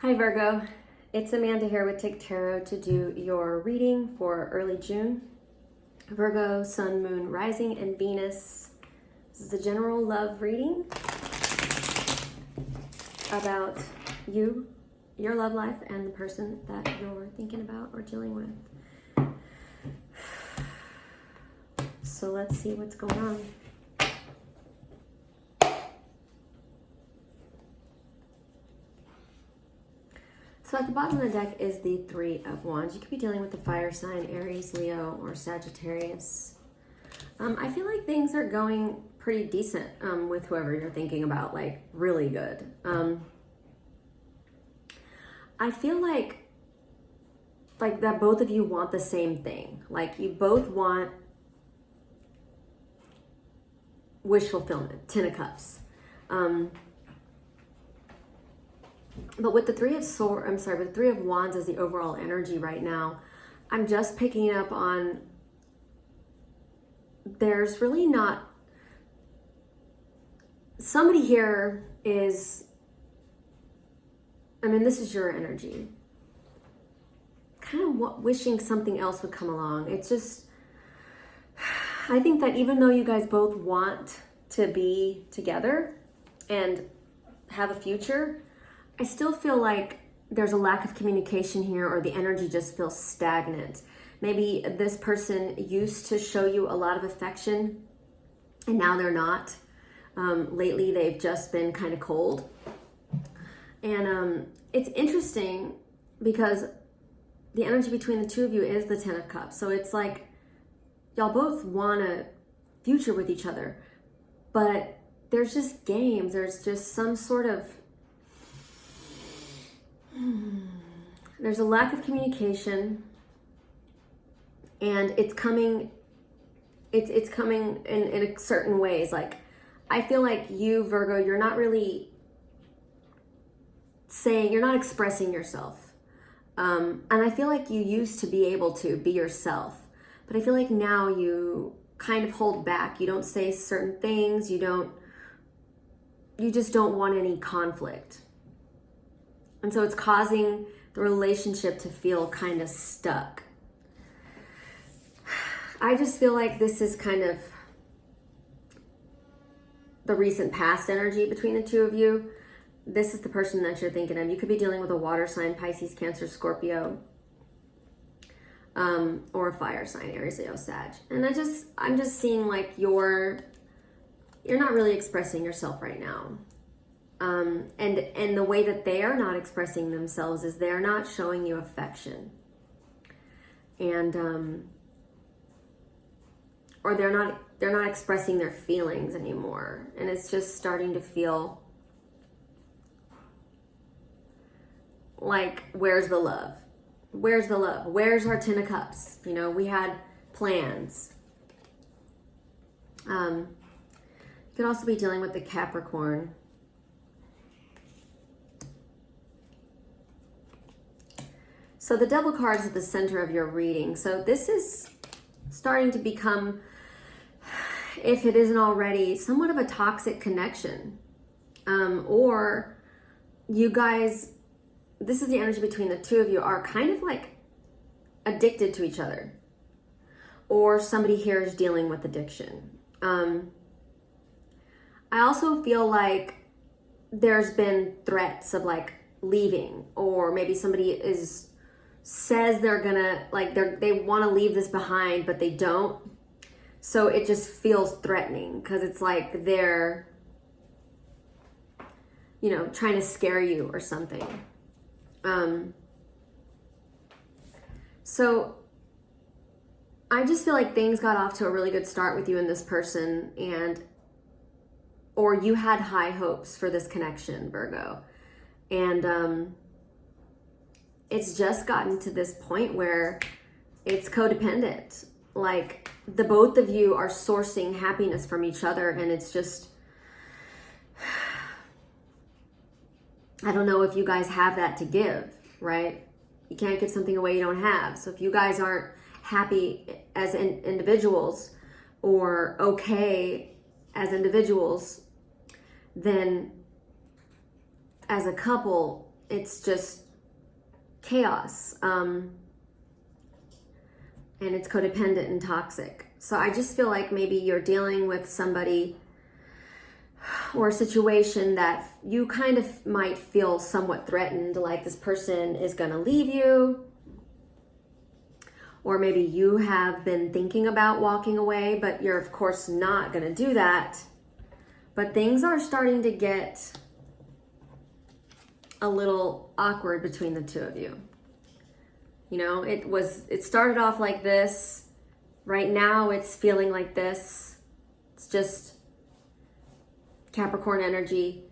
Hi Virgo, it's Amanda here with TikTarot to do your reading for early June. Virgo, Sun, Moon, Rising, and Venus. This is a general love reading about you, your love life, and the person that you're thinking about or dealing with. So let's see what's going on. So at the bottom of the deck is the Three of Wands. You could be dealing with the fire sign, Aries, Leo, or Sagittarius. I feel like things are going pretty decent with whoever you're thinking about, like really good. I feel like that both of you want the same thing. Like you both want wish fulfillment, Ten of Cups. But with the Three of Wands as the overall energy right now, I'm just picking up on there's really not, somebody here is, this is your energy, kind of wishing something else would come along. It's just, I think that even though you guys both want to be together and have a future, I still feel like there's a lack of communication here, or the energy just feels stagnant. Maybe this person used to show you a lot of affection and now they're not. Lately, they've just been kind of cold. And it's interesting because the energy between the two of you is the Ten of Cups. So it's like y'all both want a future with each other, but there's just games. There's just some sort of there's a lack of communication, and it's coming in certain ways. Like I feel like you, Virgo, you're not really you're not expressing yourself. And I feel like you used to be able to be yourself, but I feel like now you kind of hold back. You don't say certain things. You just don't want any conflict. And so it's causing the relationship to feel kind of stuck. I just feel like this is kind of the recent past energy between the two of you. This is the person that you're thinking of. You could be dealing with a water sign, Pisces, Cancer, Scorpio, or a fire sign, Aries, Leo, Sag. And I'm just seeing like you're not really expressing yourself right now. And the way that they are not expressing themselves is they're not showing you affection. And, or they're not expressing their feelings anymore. And it's just starting to feel like, where's the love? Where's the love? Where's our Ten of Cups? You know, we had plans. You could also be dealing with the Capricorn. So the Devil card is at the center of your reading. So this is starting to become, if it isn't already, somewhat of a toxic connection. Or you guys, this is the energy between the two of you, are kind of like addicted to each other. Or somebody here is dealing with addiction. I also feel like there's been threats of like leaving, or maybe somebody says they're gonna, like they want to leave this behind, but they don't. So it just feels threatening because it's like they're, trying to scare you or something. So I just feel like things got off to a really good start with you and this person, or you had high hopes for this connection, Virgo. And it's just gotten to this point where it's codependent. Like the both of you are sourcing happiness from each other, and it's just, I don't know if you guys have that to give, right? You can't give something away you don't have. So if you guys aren't happy as individuals or okay as individuals, then as a couple, it's just chaos. And it's codependent and toxic. So I just feel like maybe you're dealing with somebody or a situation that you kind of might feel somewhat threatened, like this person is going to leave you. Or maybe you have been thinking about walking away, but you're of course not going to do that. But things are starting to get a little awkward between the two of you. You know, it started off like this. Right now it's feeling like this. It's just Capricorn energy.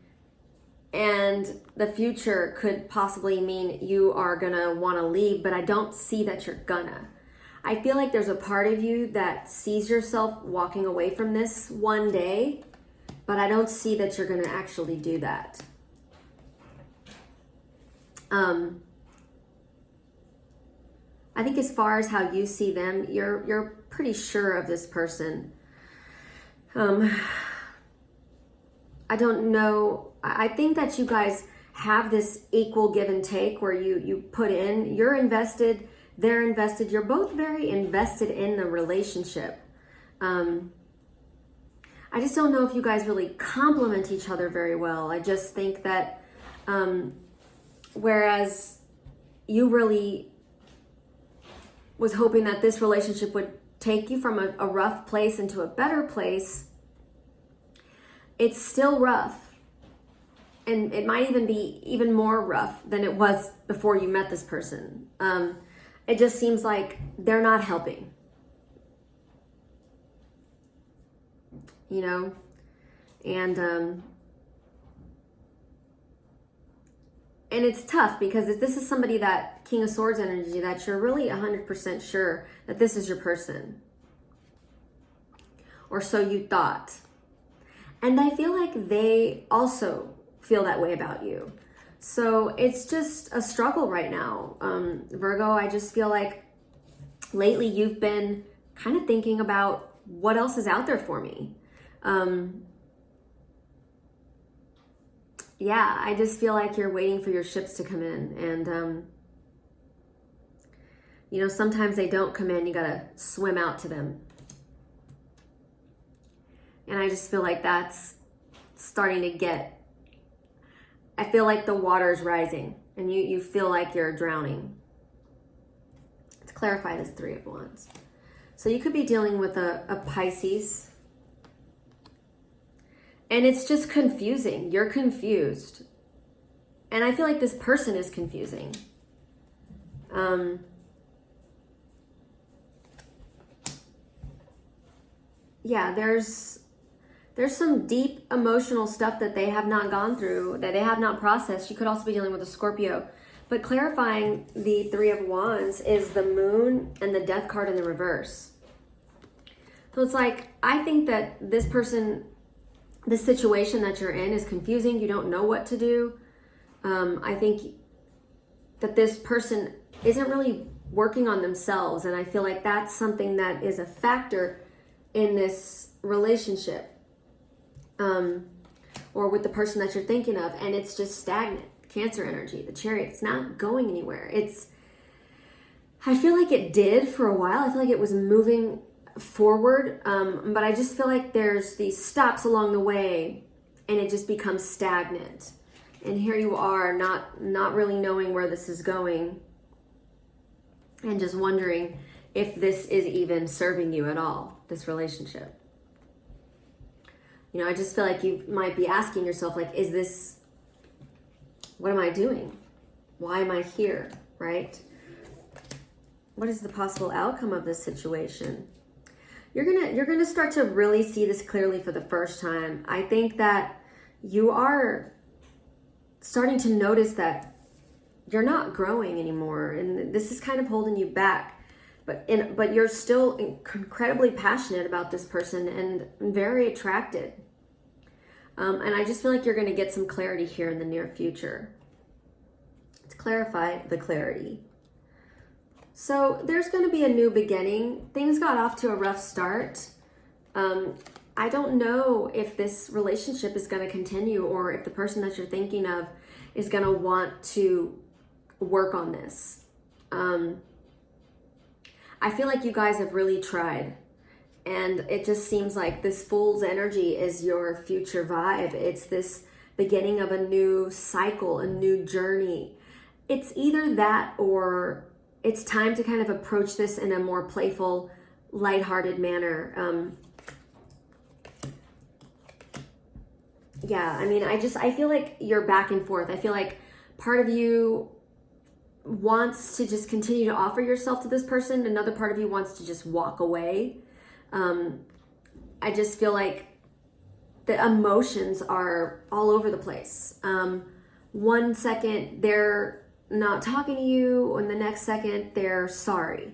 And the future could possibly mean you are gonna wanna leave, but I don't see that you're gonna. I feel like there's a part of you that sees yourself walking away from this one day, but I don't see that you're gonna actually do that. I think as far as how you see them, you're pretty sure of this person. I don't know. I think that you guys have this equal give and take where you put in, you're invested, they're invested. You're both very invested in the relationship. I just don't know if you guys really complement each other very well. I just think that whereas you really was hoping that this relationship would take you from a rough place into a better place, it's still rough. And it might even be even more rough than it was before you met this person. It just seems like they're not helping. You know? And it's tough because if this is somebody that, King of Swords energy, that you're really 100% sure that this is your person. Or so you thought. And I feel like they also feel that way about you. So it's just a struggle right now. Virgo, I just feel like lately you've been kind of thinking about what else is out there for me. Yeah, I just feel like you're waiting for your ships to come in. And, you know, sometimes they don't come in. You got to swim out to them. And I just feel like that's starting to get, I feel like the water's rising and you feel like you're drowning. To clarify this Three of Wands. So you could be dealing with a Pisces. And it's just confusing. You're confused. And I feel like this person is confusing. Yeah, there's some deep emotional stuff that they have not gone through, that they have not processed. You could also be dealing with a Scorpio. But clarifying the Three of Wands is the Moon and the Death card in the reverse. So it's like, I think that this person, the situation that you're in is confusing. You don't know what to do. I think that this person isn't really working on themselves. And I feel like that's something that is a factor in this relationship. Or with the person that you're thinking of. And it's just stagnant. Cancer energy, the Chariot, it's not going anywhere. I feel like it did for a while. I feel like it was moving forward, but I just feel like there's these stops along the way and it just becomes stagnant. And here you are not really knowing where this is going and just wondering if this is even serving you at all, this relationship. You know, I just feel like you might be asking yourself, like, what am I doing? Why am I here, right? What is the possible outcome of this situation? You're gonna start to really see this clearly for the first time. I think that you are starting to notice that you're not growing anymore, and this is kind of holding you back. But you're still incredibly passionate about this person and very attracted. And I just feel like you're going to get some clarity here in the near future. To clarify the clarity. So there's going to be a new beginning. Things got off to a rough start. I don't know if this relationship is going to continue or if the person that you're thinking of is going to want to work on this. I feel like you guys have really tried, and it just seems like this Fool's energy is your future vibe. It's this beginning of a new cycle, a new journey. It's either that or it's time to kind of approach this in a more playful, lighthearted manner. Yeah, I mean, I feel like you're back and forth. I feel like part of you wants to just continue to offer yourself to this person. Another part of you wants to just walk away. I just feel like the emotions are all over the place. 1 second they're not talking to you, and the next second they're sorry.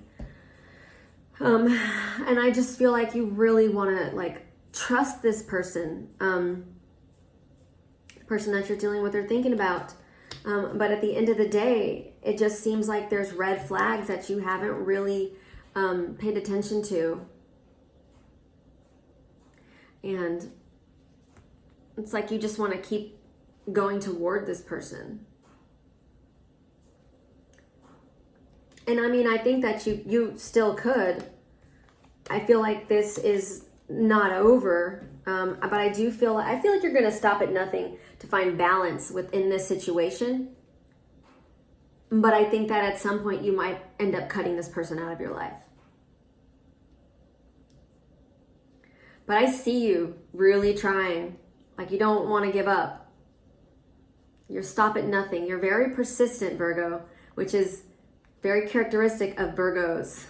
And I just feel like you really want to like trust this person, the person that you're dealing with or thinking about. But at the end of the day, it just seems like there's red flags that you haven't really paid attention to. And it's like you just want to keep going toward this person. And I mean, I think that you still could. I feel like this is not over. But I feel like you're going to stop at nothing to find balance within this situation. But I think that at some point you might end up cutting this person out of your life. But I see you really trying, like you don't want to give up. You're stop at nothing. You're very persistent, Virgo, which is very characteristic of Virgos.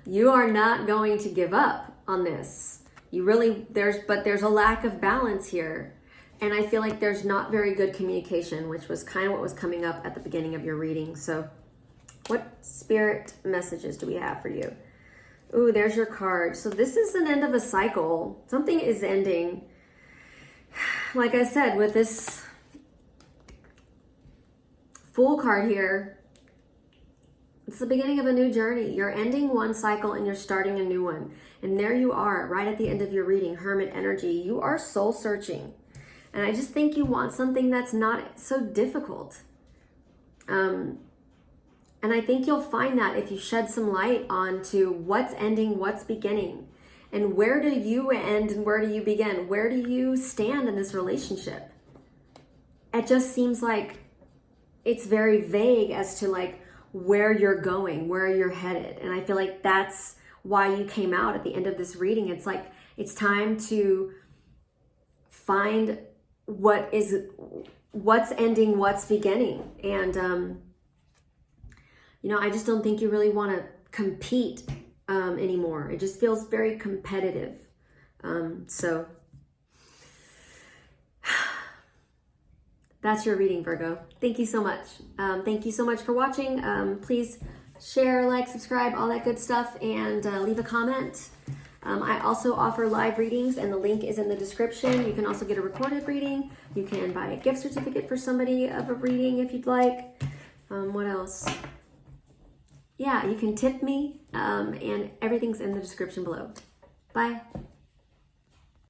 You are not going to give up on this. There's a lack of balance here. And I feel like there's not very good communication, which was kind of what was coming up at the beginning of your reading. So what spirit messages do we have for you? Ooh, there's your card. So this is an end of a cycle. Something is ending. Like I said, with this Fool card here, it's the beginning of a new journey. You're ending one cycle and you're starting a new one. And there you are, right at the end of your reading, Hermit energy. You are soul searching. And I just think you want something that's not so difficult. And I think you'll find that if you shed some light onto what's ending, what's beginning. And where do you end and where do you begin? Where do you stand in this relationship? It just seems like it's very vague as to like where you're going, where you're headed. And I feel like that's why you came out at the end of this reading. It's like it's time to find what's ending, what's beginning. And I just don't think you really want to compete anymore. It just feels very competitive. So that's your reading, Virgo. Thank you so much. Thank you so much for watching. Please share, like, subscribe, all that good stuff, and leave a comment. I also offer live readings, and the link is in the description. You can also get a recorded reading. You can buy a gift certificate for somebody of a reading if you'd like. What else? Yeah, you can tip me, and everything's in the description below. Bye.